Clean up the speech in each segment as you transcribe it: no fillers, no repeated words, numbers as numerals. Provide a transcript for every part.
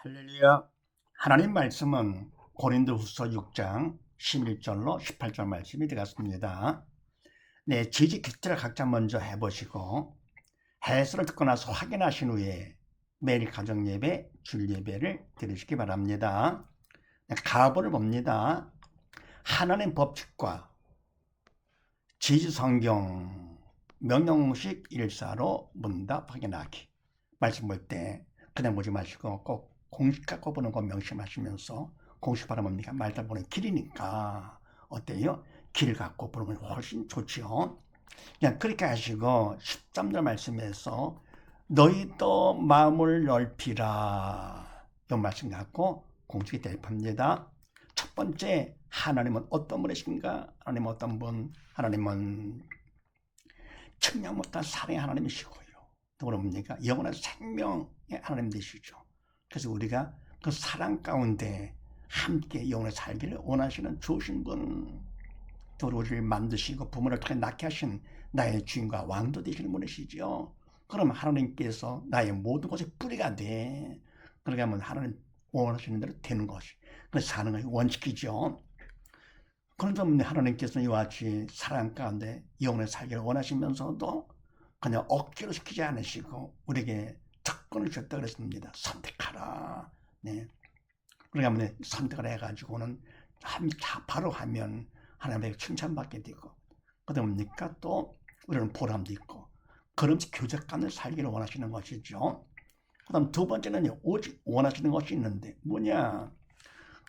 할렐루야. 하나님 말씀은 고린도후서 6장 11절로 18절 말씀이 되겠습니다. 네, 지지 퀴즈를 각자 먼저 해보시고 해설을 듣고 나서 확인하신 후에 매일 가정 예배, 줄 예배를 드리시기 바랍니다. 네, 가보를 봅니다. 하나님 법칙과 지지 성경 명령식 일사로 문답 확인하기. 말씀 볼 때 그냥 보지 마시고 꼭 공식 갖고 보는 거 명심하시면서, 공식 바라 뭡니까? 말다 보는 길이니까 어때요? 길 갖고 보는 건 훨씬 좋죠. 그냥 그렇게 하시고 13절 말씀에서 너희도 마음을 넓히라, 이 말씀 갖고 공식이 대입합니다. 첫 번째, 하나님은 어떤 분이신가? 하나님은 어떤 분? 하나님은 측량 못한 사랑의 하나님이시고요, 또 뭡니까? 영원한 생명의 하나님 되시죠. 그래서 우리가 그 사랑 가운데 함께 영원히 살기를 원하시는 좋으신 분, 또 우리를 만드시고 부모를 통해 낳게 하신 나의 주인과 왕도 되시는 분이시죠. 그럼 하나님께서 나의 모든 것의 뿌리가 돼. 그렇게 하면 하나님 원하시는 대로 되는 것이, 그래서 사는 것이 원칙이죠. 그런 때문에 하나님께서는 이와 같이 사랑 가운데 영원히 살기를 원하시면서도 그냥 억지로 시키지 않으시고 우리에게 특권을 주셨다 그랬습니다. 선택하라. 네. 그러니까 선택을 해가지고는 바로 하면 하나님에게 칭찬받게 되고, 그다음 뭡니까? 또 우리는 보람도 있고 그러면서 교제감을 살기를 원하시는 것이죠. 그다음 두 번째는요, 오직 원하시는 것이 있는데 뭐냐?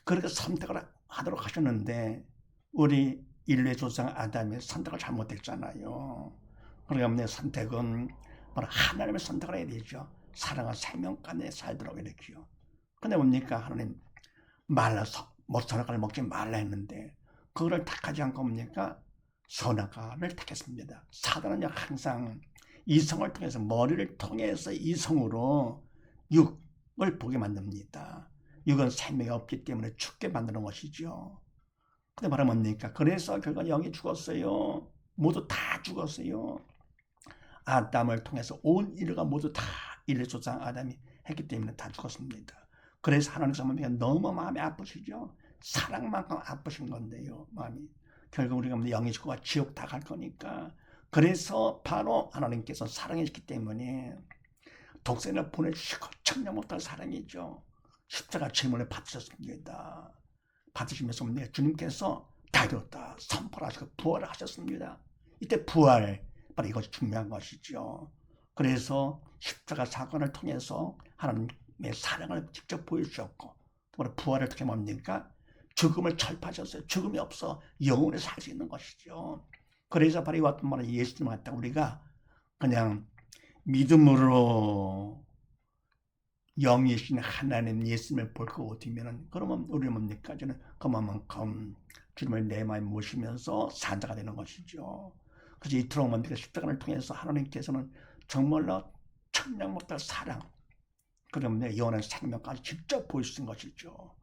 그렇게 선택을 하도록 하셨는데 우리 인류의 조상 아담이 선택을 잘못했잖아요. 그러니까 선택은 바로 하나님의 선택을 해야 되죠. 사랑과 생명 가운데 살도록 이렇게요. 근데 뭡니까? 하나님 말라서 선악과를 먹지 말라 했는데 그거를 택하지 않고 뭡니까? 선악과를 택했습니다. 사단은 항상 이성을 통해서, 머리를 통해서 이성으로 육을 보게 만듭니다. 육은 생명이 없기 때문에 죽게 만드는 것이죠. 근데 바로 뭡니까? 그래서 결국 영이 죽었어요. 모두 다 죽었어요. 아담을 통해서 온 인류가 모두 다, 인류 조상 아담이 했기 때문에 다 죽었습니다. 그래서 하나님께서 너무 마음이 아프시죠. 사랑만큼 아프신 건데요, 마음이. 결국 우리가 영이 죽고 지옥 다 갈 거니까. 그래서 바로 하나님께서 사랑했기 때문에 독생을 보내주시고, 청량 못할 사랑이죠. 십자가 제물을 받으셨습니다. 받으시면서 주님께서 다 이뤘다 선포하시고 부활을 하셨습니다. 이때 부활, 바로 이것이 중요한 것이죠. 그래서 십자가 사건을 통해서 하나님의 사랑을 직접 보여주셨고, 또 부활을 통해 뭡니까? 죽음을 철파하셨어요. 죽음이 없어 영원히 살 수 있는 것이죠. 그래서 바로 이와 같은 말은 예수님 같다 우리가 그냥 믿음으로 영이신 하나님 예수님을 볼 것 같으면, 그러면 우리는 뭡니까? 저는 그만큼 주님을 내 마음에 모시면서 산자가 되는 것이죠. 그래서 이토록 뭡니까? 십자가를 통해서 하나님께서는 정말로 청량 못할 사랑, 그러면 영원한 생명까지 직접 보여주신 것이죠.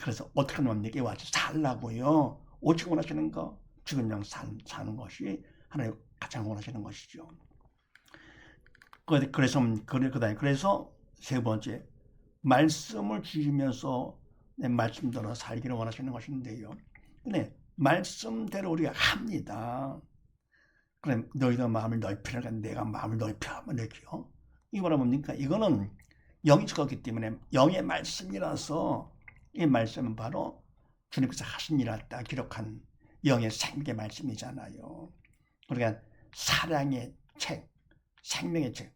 그래서 어떻게 하면 뭡니까? 와서 살라고요. 오직 원하시는 거, 죽은 영 사는 것이 하나님 가장 원하시는 것이죠. 그래서 세 번째, 말씀을 주시면서 내 말씀대로 살기를 원하시는 것인데요. 근데 말씀대로 우리가 합니다. 그럼 너희도 마음을 넓히라니까 내가 마음을 넓혀, 이렇게요. 이거는 뭡니까? 이거는 영이 죽었기 때문에 영의 말씀이라서, 이 말씀은 바로 주님께서 하신 일을 다 기록한 영의 생명의 말씀이잖아요. 그러니까 사랑의 책, 생명의 책,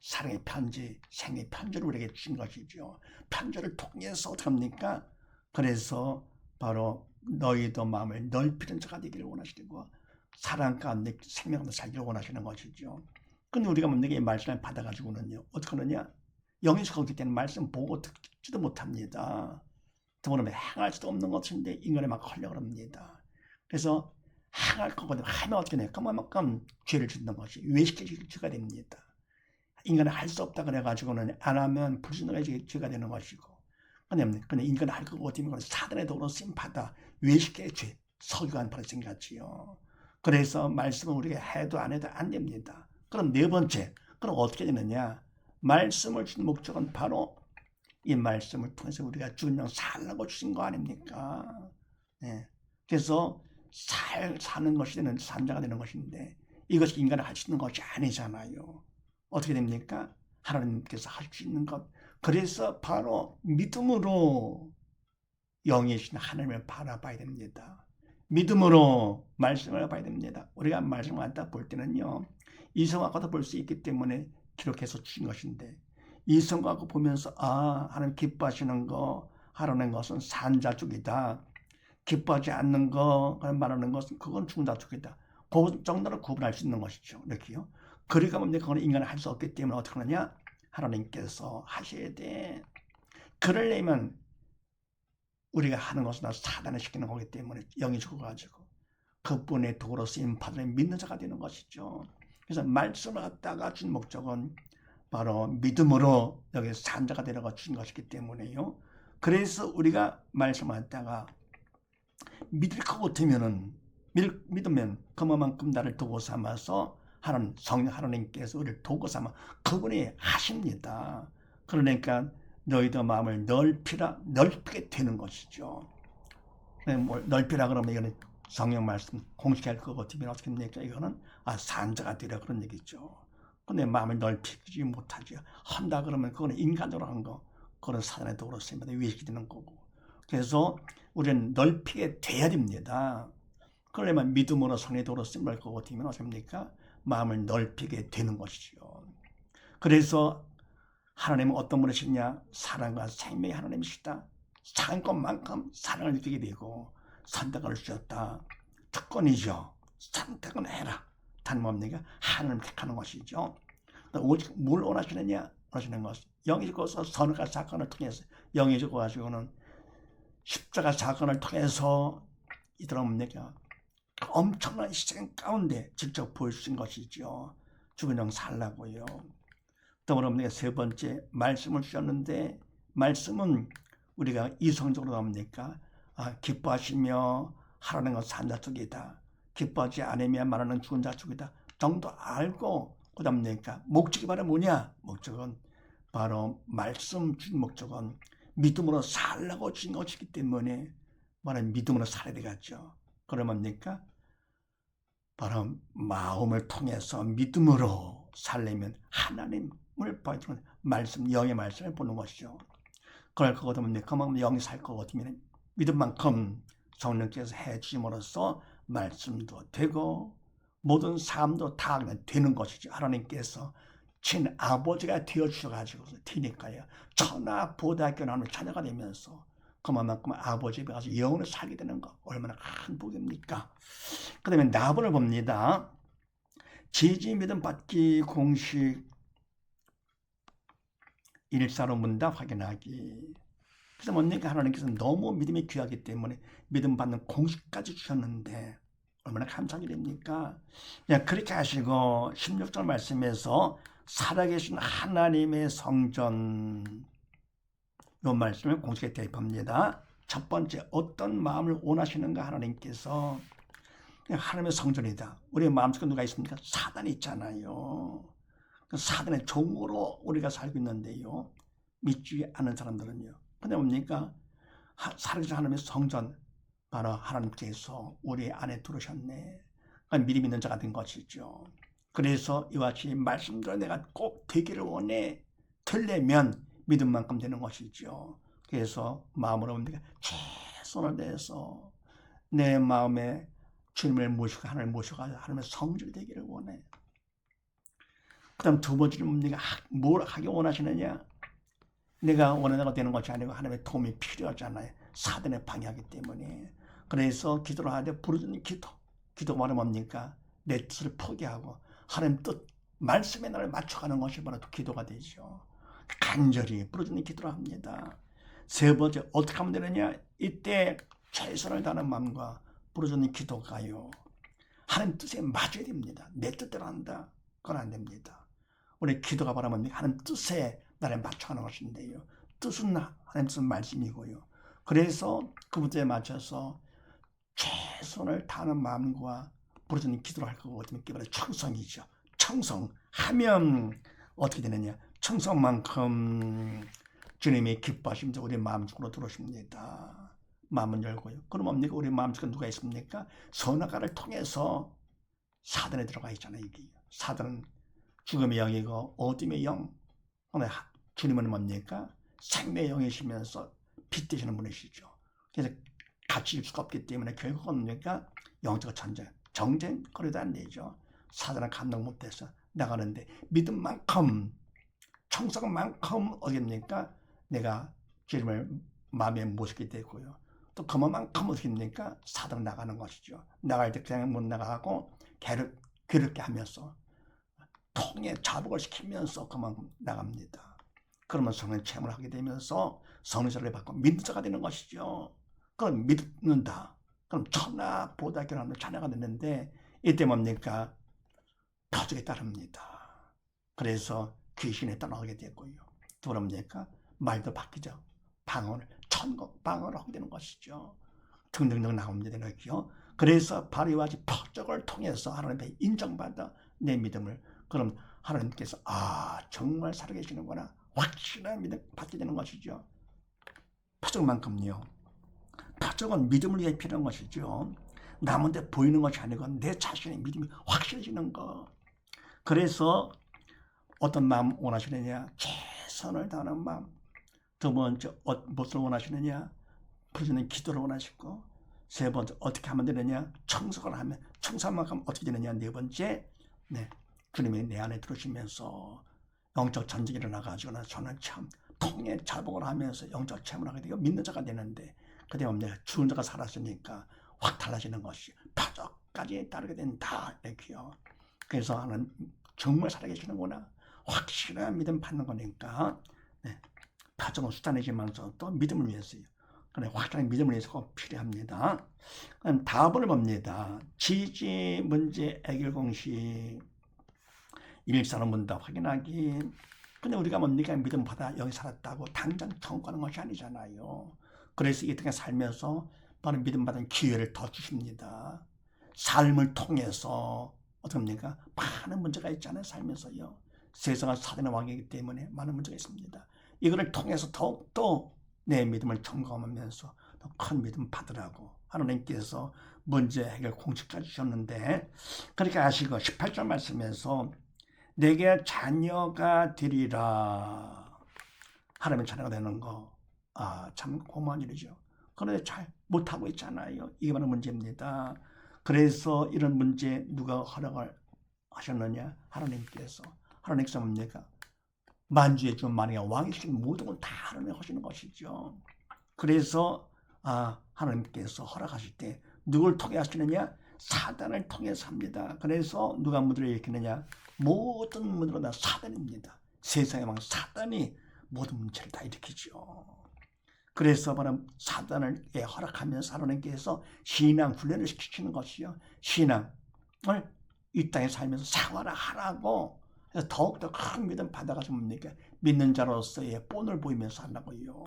사랑의 편지, 생의 편지를 우리에게 주신 것이죠. 편지를 통해서 어떻게 합니까? 그래서 바로 너희도 마음을 넓히는 자가 되기를 원하시고 사랑 가운데 생명으로 살기를 원하시는 것이죠. 근데 우리가 뭡니까? 이 말씀을 받아가지고는요, 어떻게 하느냐? 영이 죽었기 때문에 말씀 보고 듣지도 못합니다. 더불어서 행할 수도 없는 것인데 인간에 막 하려고 합니다. 그래서 행할 거거든요. 하면 어떻게 돼요? 그만큼 죄를 짓는 것이 외식의 죄가 됩니다. 인간은 할 수 없다 그래가지고는 안 하면 불순종의 죄가 되는 것이고, 근데 인간은 할 것 같으면 사단의 도로 쓰임받아 외식의 죄, 석유관 발생 같지요. 그래서 말씀은 우리가 해도 안 해도 안 됩니다. 그럼 네 번째, 그럼 어떻게 되느냐? 말씀을 주는 목적은 바로 이 말씀을 통해서 우리가 죽은 영 살라고 주신 거 아닙니까? 네. 그래서 사는 것이 되는 산자가 되는 것인데 이것이 인간이 할 수 있는 것이 아니잖아요. 어떻게 됩니까? 하나님께서 할 수 있는 것. 그래서 바로 믿음으로 영이신 하나님을 바라봐야 됩니다. 믿음으로 말씀을 봐야 됩니다. 우리가 말씀을 갖다 볼 때는요, 이성하고도 볼 수 있기 때문에 기록해서 주신 것인데, 이성하고 보면서 하나님 기뻐하시는 거 하라는 것은 산자족이다. 기뻐하지 않는 거 말하는 것은 그건 중자족이다. 그 정도로 구분할 수 있는 것이죠. 이렇게요. 그러니까 뭡니까? 그건 인간이 할 수 없기 때문에 어떻게 하느냐? 하나님께서 하셔야 돼. 그러려면 우리가 하는 것은 사단을 시키는 거기 때문에 영이 죽어가지고 그분의 도로 쓰임 받을 믿는 자가 되는 것이죠. 그래서 말씀을 갖다가 준 목적은 바로 믿음으로 여기 산자가 되라고 주신 것이기 때문에요. 그래서 우리가 말씀을 갖다가 믿을 것 같으면은 믿으면 그만큼 나를 도구 삼아서 하나님 성령 하나님께서 우리를 도구 삼아 그분이 하십니다. 그러니까 너희도 마음을 넓히게 되는 것이죠. 넓히라 그러면 이거는 성령 말씀 공식할 것 같으면 어떻게 됩니까? 이거는 산자가 되라 그런 얘기죠. 근데 마음을 넓히지 못하죠. 한다 그러면 그거는 인간적으로 한 거, 그건 사단의 도구로 쓰임받아 위식이 되는 거고. 그래서 우리는 넓히게 돼야 됩니다. 그러려면 믿음으로 성령의 도구로 쓰임받을 것 같으면 어떻게 됩니까? 마음을 넓히게 되는 것이죠. 그래서 하나님은 어떤 분이시냐? 사랑과 생명의 하나님이시다. 사는 것만큼 사랑을 느끼게 되고 선택을 주셨다. 특권이죠. 선택은 해라. 단 뭡니까? 하나님을 택하는 것이죠. 오직 뭘 원하시느냐? 원하시는 것은 영이 죽어서 선과 사건을 통해서 영이 죽어가지고는 십자가 사건을 통해서 이들은 뭡니까? 엄청난 희생 가운데 직접 보여주신 것이죠. 죽은 영 살라고요. 또 뭡니까? 세 번째 말씀을 주셨는데 말씀은 우리가 이성적으로 뭡니까? 기뻐하시며 하라는 것은 산자족이다. 기뻐하지 않으면 말하는 죽은 자족이다. 정도 알고 그다음 뭡니까? 목적이 바로 뭐냐? 목적은 바로 말씀 준 목적은 믿음으로 살라고 주신 것이기 때문에 말하는 믿음으로 살아야 되겠죠. 그러면 뭡니까? 바로 마음을 통해서 믿음으로 살려면 하나님을 보여주는 말씀, 영의 말씀을 보는 것이죠. 그럴 것 같으면 그만큼 영이 살 것 같으면 믿음만큼 성령께서 해주심으로써 말씀도 되고 모든 삶도 다 그냥 되는 것이죠. 하나님께서 친아버지가 되어주셔가지고 되니까요. 천하보다교 하나님의 자녀가 되면서 그만큼 아버지 집에 가서 영원히 살게 되는 거 얼마나 큰 복입니까? 그 다음에 나번을 봅니다. 지지 믿음 받기 공식 1사로 문답 확인하기. 그래서 뭡니까? 하나님께서 너무 믿음이 귀하기 때문에 믿음 받는 공식까지 주셨는데 얼마나 감사하게 됩니까? 그렇게 하시고 16절 말씀에서 살아계신 하나님의 성전 이 말씀을 공식에 대입합니다. 첫 번째 어떤 마음을 원하시는가 하나님께서 하나님의 성전이다. 우리의 마음속에 누가 있습니까? 사단이 있잖아요. 사단의 종으로 우리가 살고 있는데요. 믿지 않는 사람들은요. 근데 뭡니까? 살아계신 하나님의 성전 바로 하나님께서 우리 안에 들어오셨네. 그러니까 믿음 있는 자가 된 것이죠. 그래서 이와 같이 말씀대로 내가 꼭 되기를 원해. 되려면 믿음만큼 되는 것이죠. 그래서 마음으로 뭡니까? 최선을 다해서 내 마음에 주님을 모시고 하나님을 모시고 하나님의 성전이 되기를 원해. 그 다음 두 번째는 뭡니까? 뭘 하기 원하시느냐? 내가 원하는 되는 것이 아니고 하나님의 도움이 필요하잖아요. 사단의 방해하기 때문에. 그래서 기도를 하는데 부르짖는 기도. 기도가 바로 뭡니까? 내 뜻을 포기하고 하나님 뜻, 말씀에 나를 맞춰가는 것이 바로 기도가 되죠. 간절히 부르짖는 기도를 합니다. 세 번째 어떻게 하면 되느냐? 이때 최선을 다하는 마음과 부르짖는 기도가요. 하나님 뜻에 맞아야 됩니다. 내 뜻대로 한다. 그건 안 됩니다. 우리 기도가 바로 뭡니까? 하나님 뜻에 나를 맞춰가는 것인데요. 뜻은 하나님 뜻은 말씀이고요. 그래서 그 뜻에 맞춰서 최선을 다하는 마음과 부르짖는 기도를 할 것 같으면 그게 바로 청성이죠. 청성하면 어떻게 되느냐? 청성만큼 주님이 기뻐하시면서 우리 마음속으로 들어오십니다. 마음은 열고요. 그럼 뭡니까? 우리 마음속에 누가 있습니까? 선악과를 통해서 사단에 들어가 있잖아요. 이게 사단은 죽음의 영이고 어둠의 영. 주님은 뭡니까? 생명의 영이시면서 빛 되시는 분이시죠. 그래서 같이 일 수가 없기 때문에 결국은 뭡니까? 영적 정쟁거리도 안 되죠. 사단은 감당 못해서 나가는데 믿음만큼 청성만큼 어딥니까? 내가 주님을 마음에 모시게 되고요. 또 그만큼 어딥니까? 사단 나가는 것이죠. 나갈 때 그냥 못 나가고 괴롭게 하면서 통에 자복을 시키면서 그만큼 나갑니다. 그러면 성령 체험을 하게 되면서 성령을 받고 믿는 자가 되는 것이죠. 그럼 믿는다. 그럼 천하 보다 결함을 자녀가 되는데 이때 뭡니까? 표적에 따릅니다. 그래서 귀신에 따라가게 되고요. 또 뭡니까? 말도 바뀌죠. 방언을 천국 방언을 하게 되는 것이죠. 등등등 나옵니다. 그렇죠? 그래서 바로 이와 같이 표적을 통해서 하나님께 인정받아 내 믿음을 그럼 하나님께서 정말 살아계시는구나 확실한 믿음 받게 되는 것이죠. 표적만큼요. 표적은 믿음을 위해 필요한 것이죠. 남한테 보이는 것이 아니고 내 자신의 믿음이 확실해지는 것. 그래서 어떤 마음 원하시느냐? 최선을 다하는 마음. 두 번째 무엇을 원하시느냐? 부르짖는 기도를 원하시고 세 번째 어떻게 하면 되느냐? 청소를 하면 청소만 하면 어떻게 되느냐? 네 번째 주님이 내 안에 들어오시면서 영적 전쟁이 일어나가지고 저는 참 통에 자복을 하면서 영적 체험을 하게 되고 믿는 자가 되는데 그때 내가 죽은 자가 살았으니까 확 달라지는 것이 표적까지 따르게 된다 이렇게요. 그래서 하나님 정말 살아계시는구나 확실한 믿음 받는 거니까 표적은 수단이지만서 또 믿음을 위해서요. 그래 확실한 믿음을 위해서 꼭 필요합니다. 그럼 답을 봅니다. 지지 문제 해결 공식 114는 문답 확인하기. 근데 우리가 뭡니까? 믿음 받아 여기 살았다고 당장 천국 가는 것이 아니잖아요. 그래서 이 땅에 살면서 바로 믿음 받은 기회를 더 주십니다. 삶을 통해서 어떻습니까? 많은 문제가 있잖아요. 살면서요. 세상은 사단의 왕이기 때문에 많은 문제가 있습니다. 이거를 통해서 더욱더 내 믿음을 점검하면서 더 큰 믿음 받으라고 하나님께서 문제 해결 공식까지 주셨는데 그렇게 아시고 18절 말씀에서 내게 자녀가 되리라. 하나님의 자녀가 되는 거. 참 고마운 일이죠. 그런데 잘 못하고 있잖아요. 이게 바로 문제입니다. 그래서 이런 문제 누가 허락을 하셨느냐? 하나님께서. 하나님께서 뭡니까? 만주의 주 만왕의 왕이신 모든 걸 다 하나님이 하시는 것이죠. 그래서 하나님께서 허락하실 때 누굴 통해 하시느냐? 사단을 통해서 합니다. 그래서 누가 문제를 일으키느냐? 모든 문제가 다 사단입니다. 세상의 왕 사단이 모든 문제를 다 일으키죠. 그래서 바로 사단을 허락하면서 하나님께서 신앙 훈련을 시키는 것이요. 신앙을 이 땅에 살면서 생활하라고 해서 더욱더 큰 믿음 받아가지고 뭡니까? 믿는 자로서의 본을 보이면서 하려고요.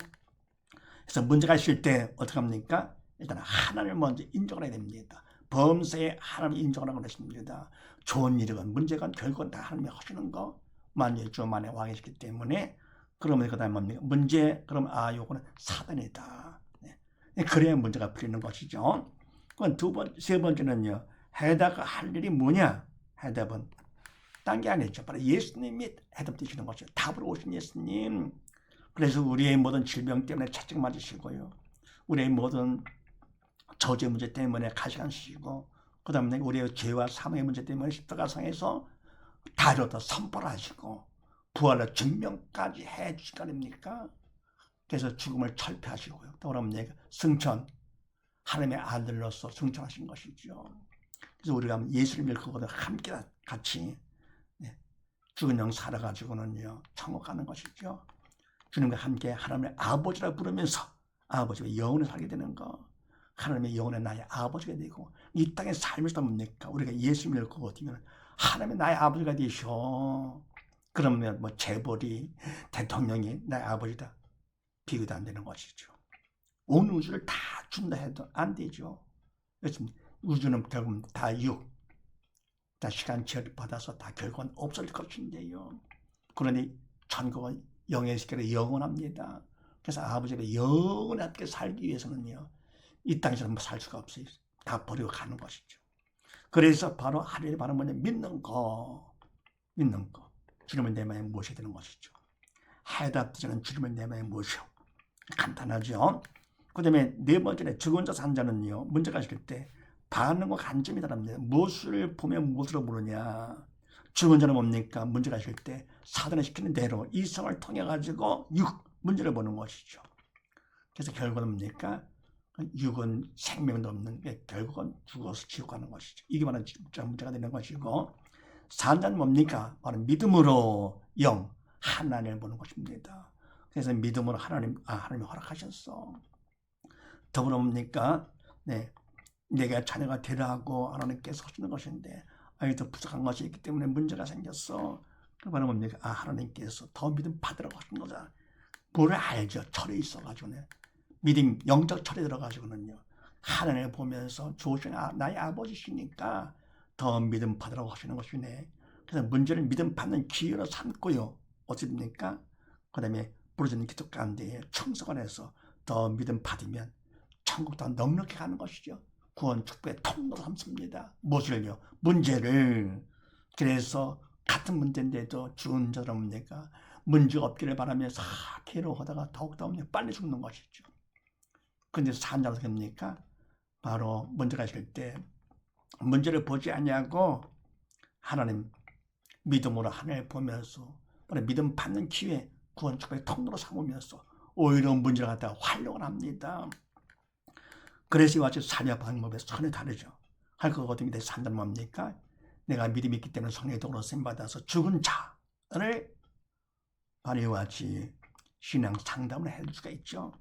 그래서 문제가 있을 때 어떻게 합니까? 일단 하나님을 먼저 인정을 해야 됩니다. 범사에 하나님을 인정을 하고 그러십니다. 좋은 일이건 문제건 결국은 다 하나님이 하시는 거 만유의 주 만의 왕이시기 때문에 그러면 그 다음에 뭡니까? 문제 그럼 요거는 사단이다. 그래야 문제가 풀리는 것이죠. 그럼 세 번째는요. 해답을 할 일이 뭐냐? 해답은 딴 게 아니죠. 바로 예수님이 해답 되시는 것이죠. 답으로 오신 예수님. 그래서 우리의 모든 질병 때문에 채찍 맞으시고요. 우리의 모든 저주의 문제 때문에 가시간시고 그 다음에 우리의 죄와 사망의 문제 때문에 십자가상에서 다려도 선포를 하시고 부활의 증명까지 해 주실 거 아닙니까? 그래서 죽음을 철폐하시고요. 또 그러면 승천, 하나님의 아들로서 승천하신 것이죠. 그래서 우리가 예수님을 그거를 함께 같이 죽은 영 살아가지고는요 천국 가는 것이죠. 주님과 함께 하나님의 아버지라 부르면서 아버지와 영원히 살게 되는 거. 하나님의 영혼의 나의 아버지가 되고 이 땅에 살면서 뭡니까? 우리가 예수님을 믿고 어디면 하나님의 나의 아버지가 되셔. 그러면 뭐 재벌이 대통령이 나의 아버지다. 비교도 안 되는 것이죠. 온 우주를 다 준다 해도 안 되죠. 그래서 우주는 결국 다 다 시간 제한을 받아서 다 결국은 없어질 것인데요. 그러니 천국은 영의 세계로 영원합니다. 그래서 아버지 앞에 영원히 함께 살기 위해서는요, 이 땅에서는 살 수가 없어요. 다 버리고 가는 것이죠. 그래서 바로 하늘이 바로 뭐냐, 믿는 거. 주님을 내 마음에 모셔야 되는 것이죠. 해답되는 주님을 내 마음에 모셔. 간단하죠. 그 다음에 네 번째는 죽은 자 산 자는요, 문제가 있을 때 반응과 관점이 다릅니다. 무엇을 보면 무엇으로 모르냐. 죽은 자는 뭡니까? 문제가 있을 때 사단이 시키는 대로 이성을 통해 가지고 문제를 보는 것이죠. 그래서 결국은 뭡니까? 육은 생명도 없는 게 결국은 죽어서 지옥 가는 것이죠. 이게 바로 진짜 문제가 되는 것이고, 산자는 뭡니까? 바로 믿음으로 하나님을 보는 것입니다. 그래서 믿음으로 하나님이 허락하셨어. 더불어 뭡니까? 내가 자녀가 되라고 하나님께서 하시는 것인데, 더 부족한 것이 있기 때문에 문제가 생겼어. 그 바로 뭡니까? 하나님께서 더 믿음 받으라고 하신 거잖아. 뭐를 알죠? 철이 있어가지고, 믿음, 영적 철이 들어가지고는요, 하나님을 보면서 좋으신 나의 아버지시니까 더 믿음 받으라고 하시는 것이네. 그래서 문제를 믿음 받는 기회로 삼고요. 어찌 됩니까? 그 다음에 부르짖는 기도 가운데 청소관에서 더 믿음 받으면 천국도 넉넉히 가는 것이죠. 구원 축복의 통로로 삼습니다. 무엇을요? 문제를. 그래서 같은 문제인데도 죽은 자들 뭡니까? 문제가 없기를 바라면서 괴로워하다가 더욱더 빨리 죽는 것이죠. 근데 산 자도 됩니까? 바로 문제가 있을 때 문제를 보지 아니하고 하나님 믿음으로 하나님을 보면서 믿음 받는 기회, 구원 축복의 통로로 삼으면서 오히려 문제를 갖다가 활용을 합니다. 그래서 이와 같이 살야 방법에 전혀 다르죠. 할 것 같으면 산자는 뭡니까? 내가 믿음이 있기 때문에 성령의 도로 쓰임받아서 죽은 자를 바로 이와 같이 신앙 상담을 해줄 수가 있죠.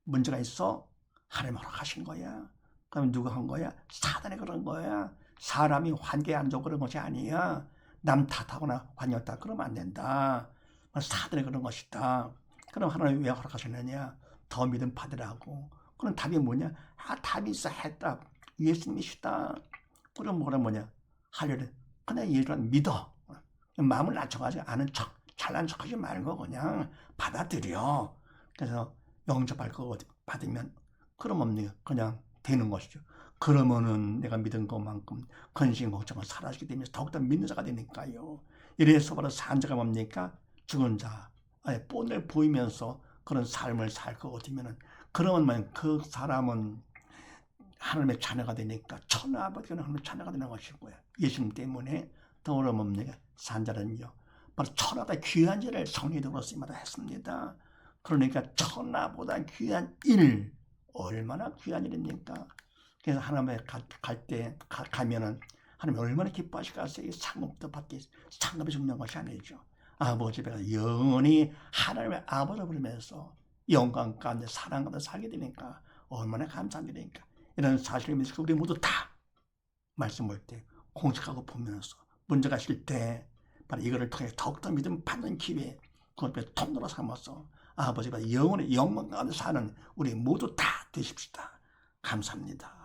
문제가 있어? 하나님 허락하신 거야. 그럼 누가 한 거야? 사단이 그런 거야. 사람이 환경에 안 좋고 그런 것이 아니야. 남 탓하거나 환경 탓 그러면 안 된다. 사단이 그런 것이다. 그럼 하나님 왜 허락하셨느냐? 더 믿음 받으라고. 그럼 답이 뭐냐? 답이 있어. 해답. 예수님이시다. 그럼 뭐냐? 하려는 그냥 예수를 믿어. 마음을 낮춰가지고 아는 척, 잘난 척하지 말고 그냥 받아들여. 그래서 영접할 거 받으면 그럼 없네요. 그냥 되는 것이죠. 그러면은 내가 믿은 것만큼 근심 걱정은 사라지게 되면서 더욱더 믿는 자가 되니까요. 이래서 바로 산 자가 뭡니까? 죽은 자, 본을 보이면서 그런 삶을 살 것 같으면은 그러면 그 사람은 하나님의 자녀가 되니까 천하 아버지는 하나님의 자녀가 되는 것이고요. 예수님 때문에 더불어 뭡니까? 산 자는요, 바로 천하보다 귀한 자를 성령의 도로 쓰임받아 했습니다. 그러니까 천하보다 귀한 일, 얼마나 귀한 일입니까? 그래서 하나님에 가면은 하나님 얼마나 기뻐하실까? 상급도 받기, 상급이 중요한 것이 아니죠. 아버지 배가 영원히 하나님의 아버지를 부르면서 영광 가운데 사랑 가운데 살게 되니까 얼마나 감사한 일이니까. 이런 사실을 믿으시고 우리 모두 다 말씀 볼 때 공식하고 보면서 문제가 있을 때 바로 이거를 통해 더욱더 믿음 받는 기회, 그것을 통로로 삼아서 아버지가 영원히 영광 가운데 사는 우리 모두 다 되십시다. 감사합니다.